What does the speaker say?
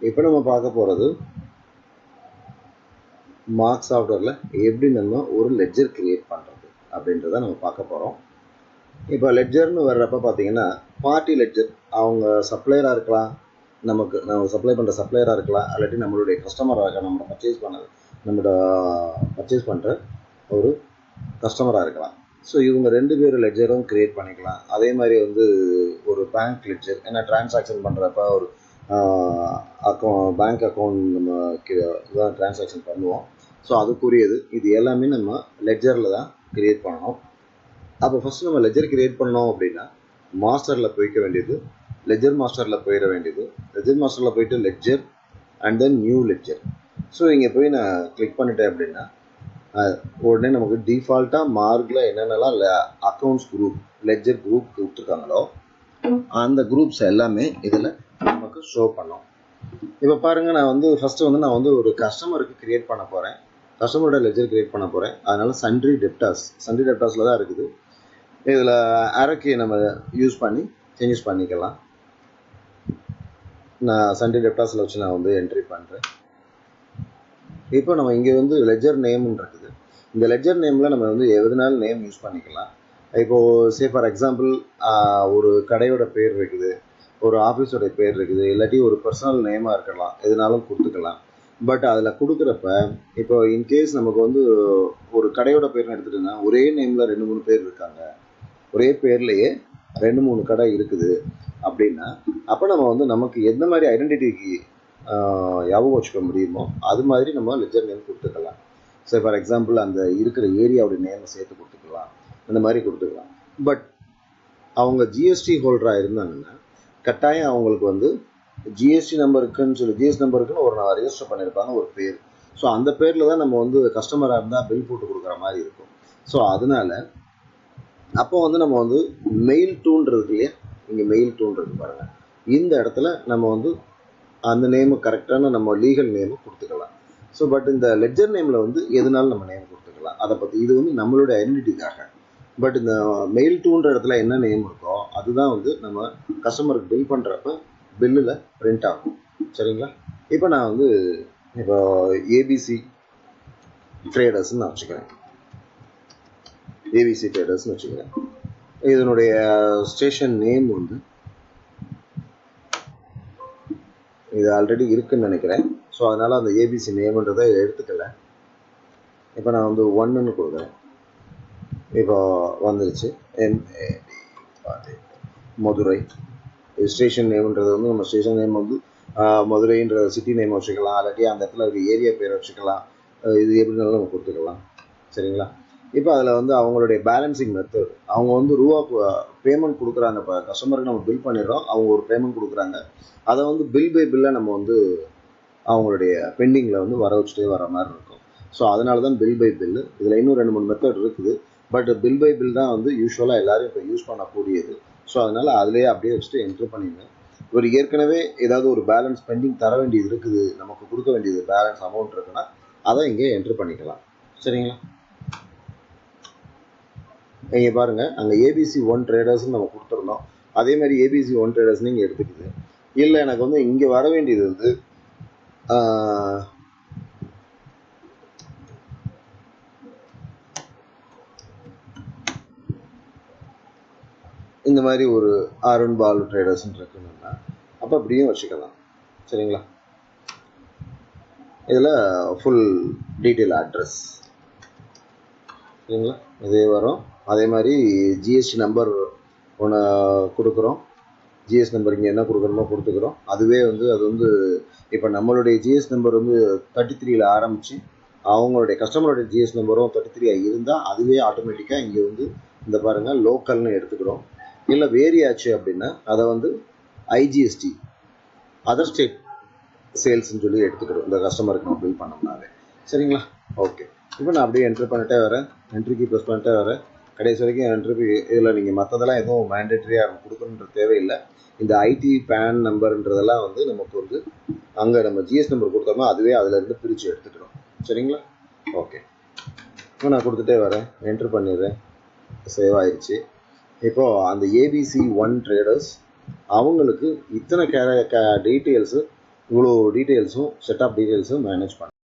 இப்போ நம்ம பார்க்க போகிறது மார்க் சாஃப்ட்வேரில் எப்படி நம்ம ஒரு லெட்ஜர் கிரியேட் பண்ணுறது அப்படின்றத நம்ம பார்க்க போகிறோம். இப்போ லெட்ஜர்னு வர்றப்ப பார்த்தீங்கன்னா பார்ட்டி லெட்ஜர் அவங்க சப்ளையராக இருக்கலாம், நம்ம சப்ளை பண்ணுற சப்ளையராக இருக்கலாம், இல்லாட்டி நம்மளுடைய கஸ்டமராக இருக்கலாம், நம்மளோட பர்ச்சேஸ் பண்ணுற ஒரு கஸ்டமராக இருக்கலாம். ஸோ இவங்க 2 பேர் லெட்ஜரும் கிரியேட் பண்ணிக்கலாம். அதே மாதிரி வந்து ஒரு பேங்க் லெட்ஜர், ஏன்னா டிரான்சாக்ஷன் பண்ணுறப்ப ஒரு பேங்க் அக்கௌண்ட் நம்ம இதான் டிரான்சாக்ஷன் பண்ணுவோம். ஸோ அதுக்குரியது இது எல்லாமே நம்ம லெட்ஜரில் தான் கிரியேட் பண்ணணும். அப்போ ஃபஸ்ட்டு நம்ம லெட்ஜர் கிரியேட் பண்ணோம் அப்படின்னா மாஸ்டரில் போய்க்க வேண்டியது, லெட்ஜர் மாஸ்டரில் போயிட வேண்டியது. லெட்ஜர் மாஸ்டரில் போயிட்டு ledger and then new ledger. So இங்கே போய் நான் கிளிக் பண்ணிட்டேன் அப்படின்னா உடனே நமக்கு டிஃபால்ட்டாக மார்க்கில் என்னென்னலாம் அக்கௌண்ட்ஸ் குரூப் லெட்ஜர் குரூப் கொடுத்துருக்காங்களோ அந்த குரூப்ஸ் எல்லாமே இதில் நமக்கு ஷோ பண்ணோம். இப்போ பாருங்கள், நான் வந்து ஃபஸ்ட்டு நான் வந்து ஒரு கஸ்டமருக்கு கிரியேட் பண்ண போகிறேன், கஸ்டமரோட லெட்ஜர் கிரியேட் பண்ண போகிறேன். அதனால் சன்ட்ரி டெப்டாஸில் தான் இருக்குது. இதில் அரக்கி நம்ம யூஸ் பண்ணி சேஞ்சஸ் பண்ணிக்கலாம். நான் சன்ட்ரி டெப்டாஸில் வச்சு நான் வந்து என்ட்ரி பண்ணுறேன். இப்போ நம்ம இங்கே வந்து லெட்ஜர் நேம்னு இருக்குது. இந்த லெட்ஜர் நேமில் நம்ம வந்து எதுனாலும் நேம் யூஸ் பண்ணிக்கலாம். இப்போது சே ஃபார் எக்ஸாம்பிள் ஒரு கடையோட பேர் இருக்குது, ஒரு ஆஃபீஸோட பேர் இருக்குது, இல்லாட்டி ஒரு பர்சனல் நேமாக இருக்கலாம், எதுனாலும் கொடுத்துக்கலாம். பட் அதில் கொடுக்குறப்ப இப்போ இன்கேஸ் நமக்கு வந்து ஒரு கடையோட பேர்னு எடுத்துகிட்டோன்னா ஒரே நேமில் 2-3 பேர் இருக்காங்க, ஒரே பேர்லேயே 2-3 கடை இருக்குது அப்படின்னா அப்போ நம்ம வந்து நமக்கு எந்த மாதிரி ஐடென்டிட்டிக்கு ஞாபகம் வச்சுக்க முடியுமோ அது மாதிரி நம்ம லெட்ஜர் நேம் கொடுத்துக்கலாம். ஸோ ஃபார் எக்ஸாம்பிள் அந்த இருக்கிற ஏரியாவோட நேமை சேர்த்து கொடுத்துக்கலாம், அந்த மாதிரி கொடுத்துக்கலாம். பட் அவங்க ஜிஎஸ்டி ஹோல்டராக இருந்தாங்கன்னா கட்டாயம் அவங்களுக்கு வந்து ஜிஎஸ்டி நம்பருக்குன்னு ஒரு ரெஜிஸ்டர் பண்ணியிருப்பாங்க ஒரு பேர். ஸோ அந்த பேரில் தான் நம்ம வந்து கஸ்டமராக இருந்தால் பில் போட்டு கொடுக்குற மாதிரி இருக்கும். ஸோ அதனால அப்போ வந்து நம்ம வந்து மெயில் டூன்றது இல்லையா, இங்கே மெயில் டூன்றது பாருங்கள், இந்த இடத்துல நம்ம வந்து அந்த நேமு கரெக்டான நம்ம லீகல் நேமு கொடுத்துக்கலாம். ஸோ பட் இந்த லெட்ஜர் நேமில் வந்து எதுனாலும் நம்ம நேம் கொடுத்துக்கலாம். அதை பற்றி இது வந்து நம்மளுடைய ஐடென்டிட்டிக்காக. பட் இந்த மெயில் டூன்ற இடத்துல என்ன நேம் இருக்கோ அதுதான் வந்து நம்ம கஸ்டமருக்கு பில் பண்ணுறப்ப பில்லில் பிரிண்ட் ஆகும். சரிங்களா? இப்போ நான் வந்து இப்போ ஏபிசி ட்ரேடர்ஸ்ன்னு நான் வச்சுக்கிறேன், ஏபிசி ட்ரேடர்ஸ்ன்னு வச்சுக்கிறேன். இதனுடைய ஸ்டேஷன் நேம் வந்து இது ஆல்ரெடி இருக்குன்னு நினைக்கிறேன். ஸோ அதனால் அந்த ஏபிசி நேம்ன்றதை எடுத்துக்கல. இப்போ நான் வந்து 1ன்னு கொடுக்குறேன். இப்போ வந்துருச்சு மதுரை. ஸ்டேஷன் நேம்ன்றது வந்து நம்ம ஸ்டேஷன் நேம் வந்து மதுரைன்ற சிட்டி நேம் வச்சுக்கலாம், இல்லாட்டி அந்த இடத்துல ஒரு ஏரியா பேர் வச்சுக்கலாம். இது எப்படினாலும் நம்ம கொடுத்துக்கலாம். சரிங்களா? இப்போ அதில் வந்து அவங்களுடைய பேலன்சிங் மெத்தட், அவங்க வந்து ரூபா பேமெண்ட் கொடுக்குறாங்க. இப்போ கஸ்டமருக்கு நம்ம பில் பண்ணிடுறோம், அவங்க ஒரு பேமெண்ட் கொடுக்குறாங்க, அதை வந்து பில் பை பில்லை நம்ம வந்து அவங்களுடைய பெண்டிங்கில் வந்து வர வச்சுட்டே வர மாதிரி இருக்கும். ஸோ அதனால தான் பில் பை பில்லு. இதில் இன்னும் 2-3 மெத்தட் இருக்குது. பட் பில் பை பில் தான் வந்து யூஸ்வலாக எல்லோரும் இப்போ யூஸ் பண்ணக்கூடியது. ஸோ அதனால் அதிலே அப்படியே வச்சுட்டு என்ட்ரு பண்ணிடுங்க. ஒரு ஏற்கனவே ஏதாவது ஒரு பேலன்ஸ் பெண்டிங் தர வேண்டியது இருக்குது, நமக்கு கொடுக்க வேண்டியது பேலன்ஸ் அமௌண்ட் இருக்குன்னா அதை இங்கே என்ட்ரு பண்ணிக்கலாம். சரிங்களா? இங்கே பாருங்கள், அங்கே ஏபிசி 1 ட்ரேடர்ஸ்ன்னு நம்ம கொடுத்துருந்தோம். அதே மாதிரி ஏபிசி 1 ட்ரேடர்ஸ்னு இங்கே எடுத்துக்குது. இல்லை எனக்கு வந்து இங்கே வர வேண்டியது வந்து இந்த மாதிரி ஒரு அருண் பாலு ட்ரேடர்ஸ்ன்னு இருக்குன்னா அப்போ அப்படியும் வச்சுக்கலாம். சரிங்களா? இதில் ஃபுல் டீட்டெயில் அட்ரஸ் சரிங்களா இதே வரும். அதே மாதிரி ஜிஎஸ்டி நம்பர் ஒன்று கொடுக்குறோம். ஜிஎஸ்டி நம்பர் இங்கே என்ன கொடுக்குறோமோ கொடுத்துக்கிறோம். அதுவே வந்து அது வந்து இப்போ நம்மளுடைய ஜிஎஸ்டி நம்பர் வந்து 33ல் ஆரம்பித்து அவங்களுடைய கஸ்டமருடைய ஜிஎஸ்டி நம்பரும் 33 இருந்தால் அதுவே ஆட்டோமேட்டிக்காக இங்கே வந்து இந்த பாருங்கள் லோக்கல்னு எடுத்துக்கிறோம். இல்லை வேரி ஆச்சு அப்படின்னா அதை வந்து ஐஜிஎஸ்டி அதர் ஸ்டேட் சேல்ஸ்ன்னு சொல்லி எடுத்துக்கிறோம் இந்த கஸ்டமருக்கு நம்ம பில் பண்ணோம்னாவே. சரிங்களா? ஓகே. இப்போ நான் அப்படியே என்ட்ரி பண்ணிட்டே வரேன், என்ட்ரிக்கு ப்ரெஸ் பண்ணிட்டே வரேன். கடைசி வரைக்கும் என்ட்ரி. இதில் நீங்கள் மற்றதெல்லாம் எதுவும் மேண்டேட்ரியாக கொடுக்கணுன்ற தேவையில்லை. இந்த ஐடி பேன் நம்பர்ன்றதெல்லாம் வந்து நமக்கு வந்து அங்கே நம்ம ஜிஎஸ் நம்பர் கொடுத்தோம்னா அதுவே அதிலேருந்து பிரித்து எடுத்துக்கிறோம். சரிங்களா? ஓகே. இப்போ நான் கொடுத்துட்டே வரேன், என்ட்ரு பண்ணிடுறேன், சேவ் ஆயிடுச்சு. இப்போது அந்த ஏபிசி 1 ட்ரேடர்ஸ் அவங்களுக்கு இத்தனை டீட்டெயில்ஸு இவ்வளோ டீட்டெயில்ஸும் செட் ஆஃப் டீட்டெயில்ஸும் மேனேஜ் பண்ணலாம்.